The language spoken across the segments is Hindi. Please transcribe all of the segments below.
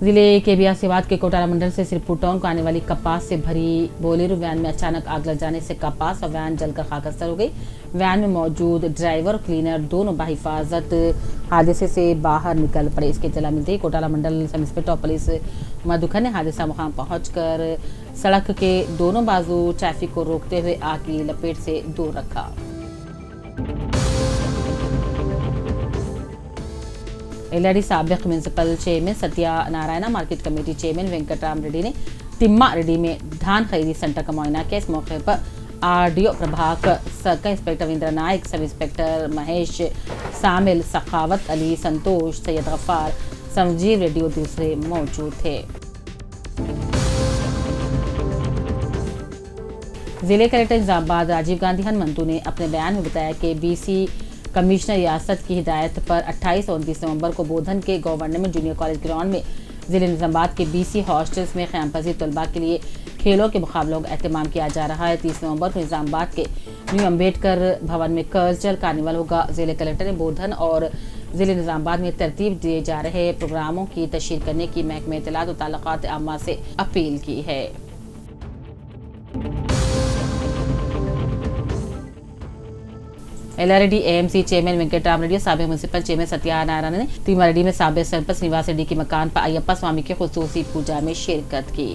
जिले के बियासीबाद के कोटाला मंडल से सिरपुर टाउन को आने वाली कपास से भरी बोलेरो वैन में अचानक आग लग जाने से कपास और वैन जलकर खाकस्तर हो गई। वैन में मौजूद ड्राइवर और क्लीनर दोनों बाहिफाजत हादसे से बाहर निकल पड़े। इसके इत्तला मिलते ही कोटाला मंडल सब इंस्पेक्टर पुलिस मधुकर ने हादसा मुकाम पहुंचकर सड़क के दोनों बाजू ट्रैफिक को रोकते हुए आग की लपेट से दूर रखा। एलआरडी साबिक municipal chairman Satyanarayana, market committee chairman Venkataram Reddy ने तिम्मा रेड्डी में धान खरीदी सेंटर का मुआयना किया। इस मौके पर RDO Prabhakar, circle inspector Ravindra Nayak, sub inspector Mahesh सामिल, सखावत अली, संतोष, सैयद गफ्फार, संजीव रेड्डी और दूसरे मौजूद थे। जिले कलेक्टर निजामाबाद राजीव गांधी हनुमंतु ने अपने बयान में बताया कि बीसी कमिश्नर रियासत की हिदायत पर 28 और 29 नवंबर को बोधन के गवर्नमेंट जूनियर कॉलेज ग्राउंड में जिले निजामाबाद के बीसी हॉस्टल्स में क़याम पज़ीर तलबा के लिए खेलों के मुकाबलों का एहतमाम किया जा रहा है। 30 नवंबर को निजामाबाद के न्यू अम्बेडकर भवन में कल्चरल कार्निवल होगा। जिले कलेक्टर ने बोधन और जिले निजामाबाद में तरतीब दिए जा रहे प्रोग्रामों की तशहीर करने की महकमे इत्तलात और ताल्लुकात आम्मा से अपील की है। LRD AMC chairman Venkataram Reddy, साबिक म्यूनिसिपल चेयरमैन सत्यानारायण ने तिम्मा रेड्डी में साबिक सरपंच श्रीनिवास रेड्डी के मकान पर अयप्पा स्वामी की खुसूसी पूजा में शिरकत की।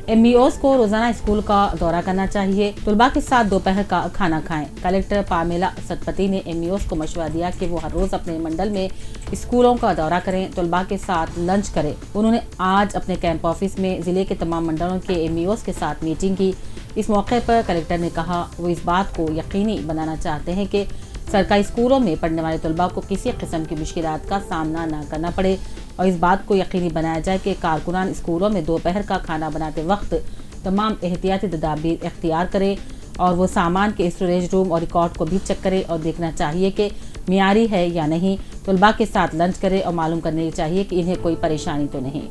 एमईओस को रोजाना स्कूल का दौरा करना चाहिए, तलबा के साथ दोपहर का खाना खाएं। कलेक्टर पामेला सतपति ने एमईओस को मशवरा दिया कि वो हर रोज अपने मंडल में स्कूलों का दौरा करें, तलबा के साथ लंच करें। उन्होंने आज अपने कैंप ऑफिस में जिले के तमाम मंडलों के एमईओस के साथ मीटिंग की। इस मौके पर कलेक्टर ने कहा वो इस बात को यकीनी बनाना चाहते हैं कि सरकारी स्कूलों में पढ़ने वाले तलबा को किसी किस्म की मुश्किलात का सामना न करना पड़े और इस बात को यकीनी बनाया जाए कि कारकुनान स्कूलों में दोपहर का खाना बनाते वक्त तमाम एहतियाती तदाबीर इख्तियार करें और वो सामान के स्टोरेज रूम और रिकॉर्ड को भी चेक करें और देखना चाहिए कि मियारी है या नहीं। तलबा के साथ लंच करें और मालूम करने चाहिए कि इन्हें कोई परेशानी तो नहीं।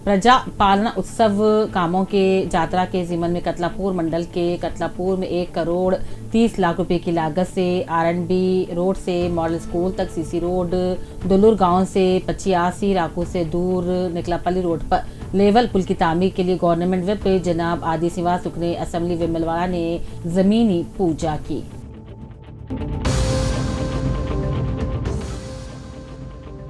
प्रजा पालना उत्सव कामों के जात्रा के ज़िमन में कतलापुर मंडल के कतलापुर में 1 करोड़ 30 लाख रुपए की लागत से आरएनबी रोड से मॉडल स्कूल तक, सीसी रोड दुलुर गांव से 85 राकू से दूर निकलापल्ली रोड पर लेवल पुल की तामीर के लिए गवर्नमेंट विप जनाब आदि सिवा सुखने असेंबली विमलवाड़ा ने जमीनी पूजा की।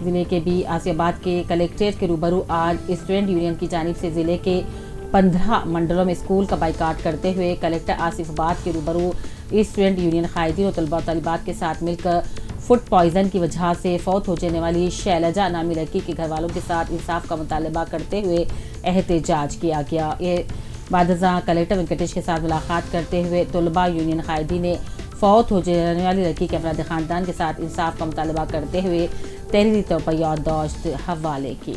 जिले के बियासीबाद के कलेक्ट्रेट के रूबरू आज स्टूडेंट यूनियन की जानिब से जिले के 15 मंडलों में स्कूल का बाइकाट करते हुए कलेक्टर आसिफाबाद के रूबरू स्टूडेंट यूनियन कायदीन और तलबा तलिबात के साथ मिलकर फूड पॉइजन की वजह से फौत हो जाने वाली शैलजा नामी लड़की के घर वालों के साथ इंसाफ का मुतालबा करते हुए एहतजाज किया गया। ये बादशाह कलेक्टर वेंकटेश के साथ मुलाकात करते हुए तलबा यूनियन कायदी ने फौत हो जाने वाली लड़की के अफराद खानदान के साथ इंसाफ का मुतालबा करते हुए तहरीरी तौर पर याददाश्त हवाले की।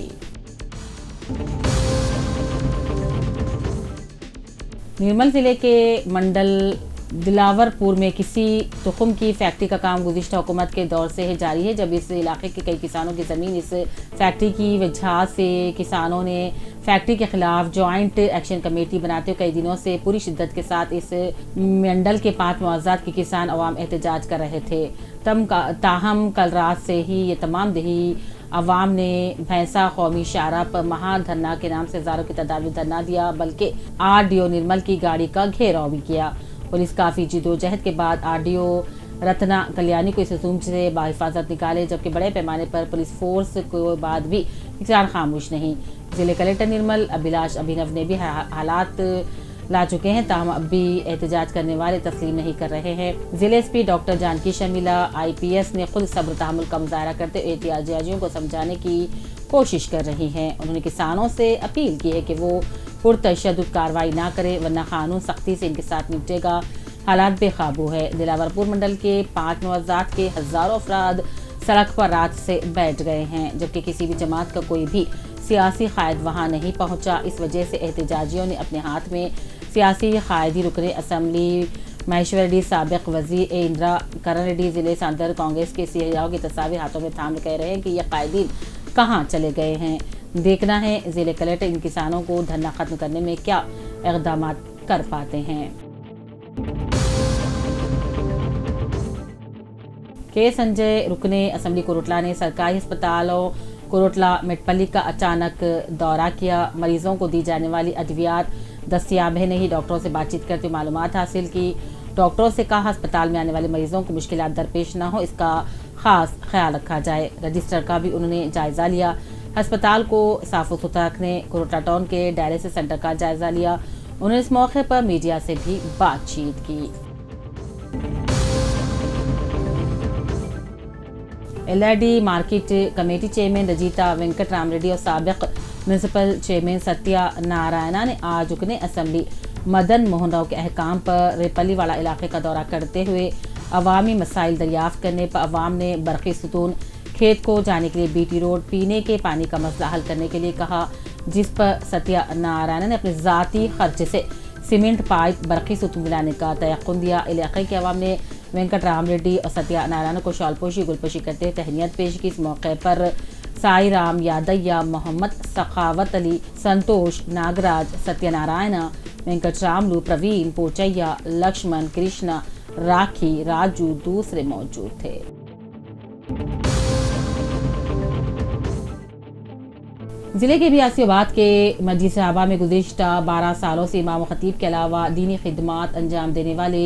निर्मल जिले के मंडल दिलावरपुर में किसी तुखम की फैक्ट्री का काम गुज़िश्ता हुकूमत के दौर से जारी है। जब इस इलाके के कई किसानों की ज़मीन इस फैक्ट्री की वजह से किसानों ने फैक्ट्री के खिलाफ जॉइंट एक्शन कमेटी बनाते हुए कई दिनों से पूरी शिद्दत के साथ इस मंडल के 5 मुआवजात के किसान अवाम एहतजाज कर रहे थे। ताहम कल रात से ही ये तमाम दही अवाम ने भैंसा कौमी शाहरा पर महाधरना के नाम से हज़ारों की तादाद में धरना दिया, बल्कि आरडीओ निर्मल की गाड़ी का घेराव भी किया। पुलिस काफ़ी जिदोजहद के बाद आरडीओ रत्ना कल्याणी को इस हुजूम से बाहिफाजत निकाले, जबकि बड़े पैमाने पर पुलिस फोर्स के बाद भी किसान खामोश नहीं। जिले कलेक्टर निर्मल अभिलाष अभिनव ने भी हालात ला चुके हैं, ताहम अब भी एहतजाज करने वाले तस्लीम नहीं कर रहे हैं। जिले SP doctor Janaki Sharmila IPS ने खुद सब्र तहम्मुल का मुजाहरा करते एहतियाजियों को समझाने की कोशिश कर रही हैं। उन्होंने किसानों से अपील की है कि वो पुरतशद्दुद कार्रवाई ना करें, वरना कानून सख्ती से इनके साथ निपटेगा। हालात बेकाबू है। दिलावरपुर मंडल के 5 मुआवजात के हज़ारों अफराद सड़क पर रात से बैठ गए हैं, जबकि किसी भी जमात का कोई भी सियासी कायद वहां नहीं पहुंचा। इस वजह से एहतजाजियों ने अपने हाथ में सियासी कायदी रुकने असेंबली महेश्वर रेड्डी, साबिक वजीर इंदिरा करण रेड्डी, जिले सदर कांग्रेस के सियाहों की तस्वीर हाथों में थाम कह रहे हैं कि ये कायदीन कहाँ चले गए हैं। देखना है जिले कलेक्टर इन किसानों को धरना खत्म करने में क्या इक़दाम कर पाते हैं। के संजय रुकने असम्बली कोरोटला ने सरकारी अस्पतालों कोरोटला मेटपल्ली का अचानक दौरा किया। मरीजों को दी जाने वाली अद्वियात दस्तियाब है नहीं, डॉक्टरों से बातचीत करते हुए मालूमात हासिल की। डॉक्टरों से कहा अस्पताल में आने वाले मरीजों को मुश्किलात दरपेश न हो, इसका खास ख्याल रखा जाए। रजिस्टर का भी उन्होंने जायजा लिया। अस्पताल को साफ सुथरा रखने कोरोटला टाउन के डायलिसिस सेंटर का जायजा लिया। उन्होंने इस मौके पर मीडिया से भी बातचीत की। LRD market committee chairman Rajitha Venkat Ram Reddy और साबिक म्यूनसिपल चेयरमैन सत्या नारायणा ने आज रुकने असम्बली मदन मोहन राव के अहकाम पर रेपल्लीवाड़ा इलाके का दौरा करते हुए अवामी मसाइल दरियाफ्त करने पर अवाम ने बरक़ी सुतून खेत को जाने के लिए बीटी रोड पीने के पानी का मसला हल करने के लिए कहा, जिस पर सत्या नारायण ने अपने ज़ाती खर्चे से सीमेंट पाइप बरक़ी सुतून दिलाने का तयक़ुन दिया। इलाके के अवाम ने वेंकट राम रेड्डी और सत्या नारायण को शॉलपोशी गुलपोशी करते हुए तहनीत पेश की। इस मौके पर साई राम यादయ్య, मोहम्मद सखावत अली, संतोष नागराज, सत्यनारायण, वेंकट रामलू, प्रवीण पोचैया, लक्ष्मण, कृष्णा, राखी, राजू दूसरे मौजूद थे। जिले के बियासियाबाद के मस्जिद साहबा में गुज़िश्ता 12 सालों से इमाम खतीब के अलावा दीनी खिदमात अंजाम देने वाले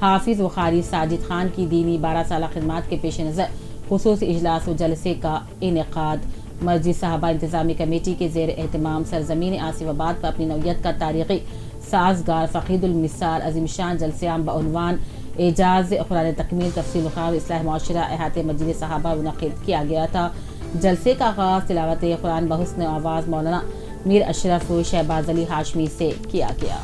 हाफिज व कारी साजिद खान की दीनी 12 साल खिदमात के पेश नज़र खुसूसी इजलास व जलसे का इनेकाद। मस्जिद साहबा इंतजामी कमेटी के ज़ेर एहतमाम सरजमीन आसिफाबाद पर अपनी नौयत का तारीख़ी साजगार फ़कीदुल मिसाल अज़ीमशान जलसेआम बउनवान एजाज़ कुरान तकमील तफसील ख़ार इस्लाह मुआशरा अहाते मस्जिद साहबा मुनक़िद किया गया था। जलसे का आगाज़ तिलावत कुरान बहुस्न आवाज़ मौलाना मीर अशरफ शहबाज अली हाशमी से किया गया।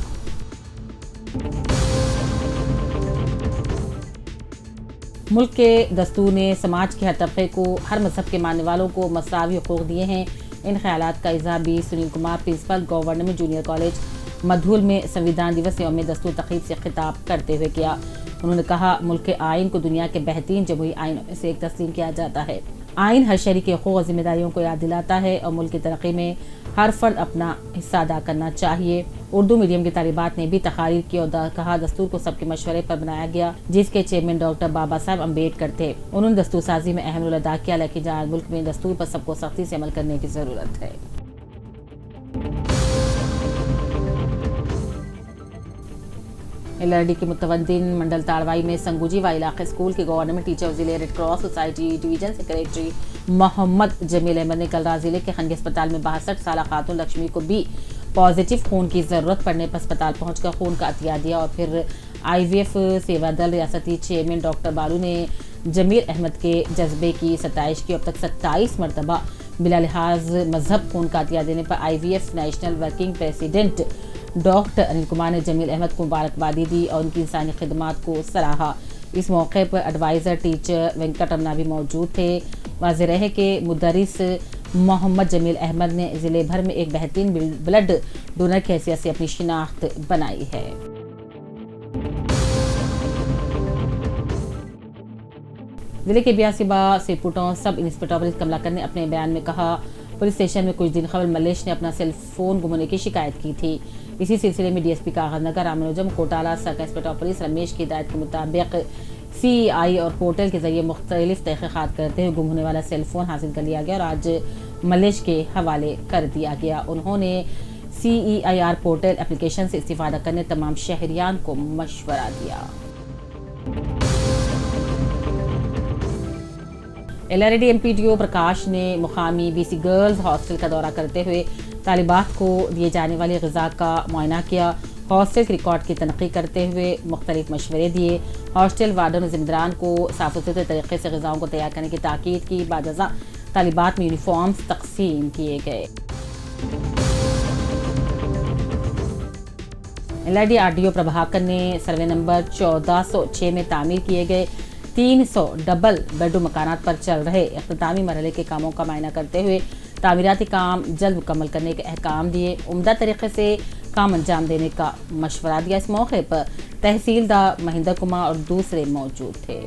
मुल्क के दस्तूर ने समाज के हर तबके को, हर मजहब के मानने वालों को मसरावी हुकूक दिए हैं। इन ख्यालात का इज़हार भी Sunil Kumar principal government junior college Madhul में संविधान दिवस यौम दस्तूर तक़रीब से खिताब करते हुए किया। उन्होंने कहा, मुल्क के आइन को दुनिया के बेहतरीन जमहूरी आइनों में से एक तस्लीम किया जाता है। आइन हर शहरी के हुकूक और जिम्मेदारियों को याद दिलाता है और मुल्क की तरक्की में हर फर्द अपना हिस्सा अदा करना चाहिए। उर्दू मीडियम की तालिबात ने भी तकारीर की और कहा, दस्तूर को सबके मशवरे पर बनाया गया, जिसके चेयरमैन डॉक्टर बाबा साहब अम्बेडकर थे। उन्होंने दस्तूर साजी में अहम रोल अदा किया, लेकिन जहाँ मुल्क में दस्तूर पर सबको सख्ती से अमल करने की ज़रूरत है। एलआरडी के मुतवद्दिन मंडल ताड़वाई में संगुजी व इलाके स्कूल के गवर्नमेंट टीचर जिले red cross society division secretary Mohammad Jamil Ahmed ने कल रात जिले के खंगी अस्पताल में 62 साल खातून लक्ष्मी को भी पॉजिटिव खून की ज़रूरत पड़ने पर अस्पताल पहुंचकर खून का अतिया दिया और फिर IVF सेवा दल रियासती चेयरमैन डॉक्टर बालू ने जमील अहमद के जज्बे की सताइश की। अब तक 27 मरतबा बिला लिहाज मजहब खून का अतिया देने पर IVF national working president doctor Anil Kumar ने जमील अहमद को मुबारकबादी दी और उनकी इंसानी खिदमात को सराहा। इस मौके पर एडवाइज़र टीचर वेंकट रमना भी मौजूद थे। वाज़ेह है कि मुदर्रिस मोहम्मद जमील अहमद ने ज़िले भर में एक बेहतरीन ब्लड डोनर की हैसियत से अपनी शिनाख्त बनाई है। जिले के बियासियाबाद से पुटों सब इंस्पेक्टर पुलिस कमलाकर ने अपने बयान में कहा, पुलिस स्टेशन में कुछ दिन कबल मलेश ने अपना सेल फोन गुम होने की शिकायत की थी। इसी सिलसिले में DSP Kagaznagar Ramanujam Kotala circle inspector police Ramesh की हिदायत के मुताबिक CEI और पोर्टल के जरिए मुख्तलिफ तहक़ीक़ात करते हुए गुम होने वाला सेल फोन हासिल कर लिया गया और आज मलेश के हवाले कर दिया गया। उन्होंने CEIR पोर्टल एप्लीकेशन से इस्तिफ़ादा करने तमाम शहरियान को मशवरा दिया। LRD MPDO प्रकाश ने मुकामी BC गर्ल्स हॉस्टल का दौरा करते हुए तालिबात को दिए जाने वाली ग़िज़ा का मुआयना किया। हॉस्टल के रिकॉर्ड की तनक़ीद करते हुए मुख्तलिफ मशवरे दिए। हॉस्टल वार्डन और ज़िम्मेदारान को साफ़ सुथरे तरीक़े से ग़िज़ाओं को तैयार करने की ताकीद की। बाज़ा तालिबात में यूनिफॉर्म्स तक़सीम किए गए। LRD RDO प्रभाकर ने सर्वे नंबर 1406 में तामीर किए गए 300 डबल बेडरूम मकानात पर चल रहे इख्तितामी मरहले के कामों का मायना करते हुए तामीराती काम जल्द मुकम्मल करने के अहकाम दिए। उम्दा तरीके से काम अंजाम देने का मशवरा दिया। इस मौके पर तहसीलदार महेंद्र कुमार और दूसरे मौजूद थे।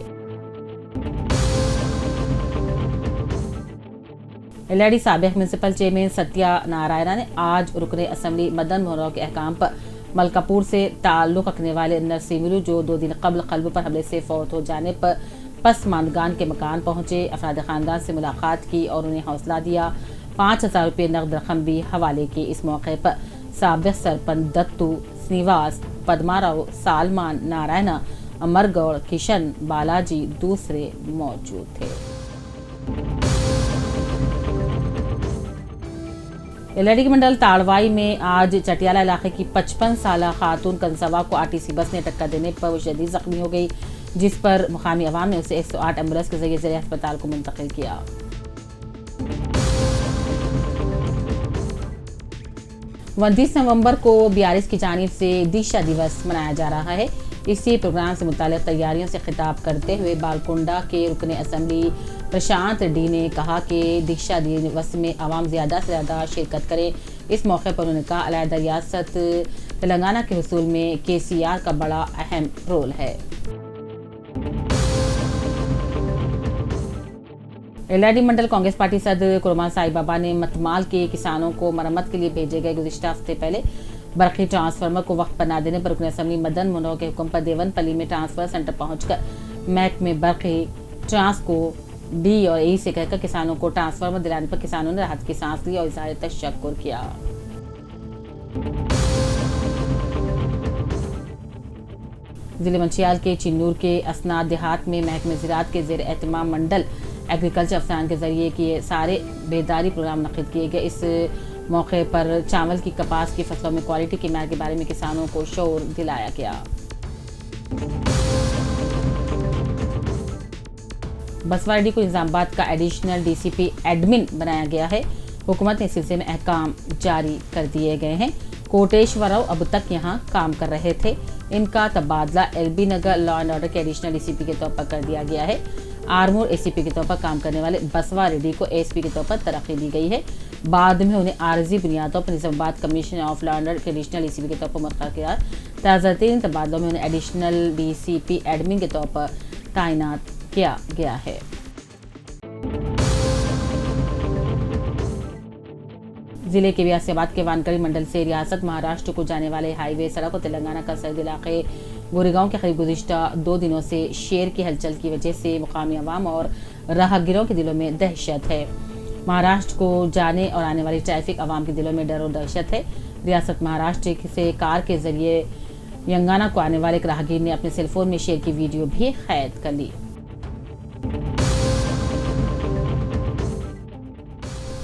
LRD साबिक म्यूनसिपल चेयरमैन सत्या नारायणा ने आज रुकने असम्बली मदन मोहन राव के अहकाम पर मलकापुर से ताल्लुक़ रखने वाले नरसिमिलू जो 2 दिन कबल क़ल्ब पर हमले से फौत हो जाने पर पसमानदगान के मकान पहुंचे, अफराद खानदान से मुलाकात की और उन्हें हौसला दिया। 5,000 रुपये नकद रकम भी हवाले की। इस मौके पर साबिक सरपंच दत्तू श्रीनिवास, पद्माराव, सालमान, नारायण, अमरगौड़, किशन, बालाजी दूसरे मौजूद थे। एलआईडी मंडल ताड़वाई में आज चटियाला इलाके की 55 साल खातून कंसवा को आरटीसी बस ने टक्कर देने पर वो शदीद जख्मी हो गई, जिस पर मुकामी अवाम ने उसे 108 एम्बुलेंस के जरिए ज़िला अस्पताल को मुंतकिल किया। 29 नवंबर को BRS की जानिब से दीक्षा दिवस मनाया जा रहा है। इसी प्रोग्राम से मुताल्लिक़ तैयारियों से खिताब करते हुए बालकुंडा के रुकने असम्बली प्रशांत डी ने कहा कि दीक्षा दिवस में आवाम ज़्यादा से ज़्यादा शिरकत करें। इस मौके पर उन्होंने कहा, अलहदा रियासत तेलंगाना के हुसूल में KCR का बड़ा अहम रोल है। एलआईडी मंडल कांग्रेस पार्टी सदर कुरमा साई बाबा ने मतमाल के किसानों को मरम्मत के लिए भेजे गए गुज़िश्ता हफ्ते पहले बरक़ी ट्रांसफार्मर को वक्त पर न देने पर रुकन असम्बली मदन मुनरो के हुक्म पर देवनपल्ली में ट्रांसफर सेंटर पहुंचकर महकमे बरक़ी ट्रांस को D और A से कहकर किसानों को ट्रांसफार्मर दिलाने पर किसानों ने राहत की सांस ली और इज़हार तशक्कुर किया। जिले मंचियाल के चिन्नूर के असनाद देहात में महकमे ज़राअत के ज़ेर एहतमाम मंडल एग्रीकल्चर अफसरान के जरिए किए सारे बेदारी प्रोग्राम मुनक़िद किए गए। इस मौके पर चावल की, कपास की फसलों में क्वालिटी के मैर के बारे में किसानों को शऊर दिलाया गया। बसवाडी को निजामाबाद का एडिशनल DCP एडमिन बनाया गया है। हुकूमत ने इस सिलसिले में अहकाम जारी कर दिए गए हैं। कोटेश्वरराव अब तक यहां काम कर रहे थे, इनका तबादला LB Nagar law and order के एडिशनल DCP के तौर पर कर दिया गया है। आर्मूर ACP के तौर पर काम करने वाले बसवा रेड्डी को ASP के तौर पर तरक्की दी गई है। बाद में उन्हें आर्जी बुनियादों पर Nizamabad commissioner of law and order के एडिशनल DCP के तौर पर मुक़र्रर किया। ताज़ा तरीन तबादलों में उन्हें एडिशनल DCP एडमिन के तौर पर तैनात किया गया है। जिले के व्यासियाबाद के वानकरी मंडल से रियासत महाराष्ट्र को जाने वाले हाईवे सड़क और तेलंगाना का सरहदी इलाके गोरेगांव के करीब गुज़िश्ता 2 दिनों से शेर की हलचल की वजह से मुकामी अवाम और राहगीरों के दिलों में दहशत है। महाराष्ट्र को जाने और आने वाली ट्रैफिक अवाम के दिलों में डर और दहशत है। रियासत महाराष्ट्र से कार के जरिए यंगाना को आने वाले एक राहगीर ने अपने सेलफोन में शेर की वीडियो भी कैद कर ली।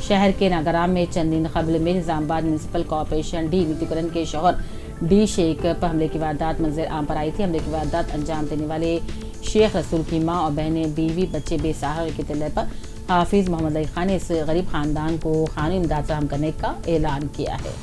शहर के नागराम में चंद दिन कबल में निजामाबाद म्यूनसिपल कॉरपोरेशन D नीतिकरण के शौहर D शेख पर हमले की वारदात मंजर आम पर आई थी। हमले की वारदात अंजाम देने वाले शेख रसूल की मां और बहनें, बीवी, बच्चे बेसहारा के तल्ले पर हाफिज मोहम्मद अली खान ने इस गरीब खानदान को खानी इमदाद फराहम करने का ऐलान किया है।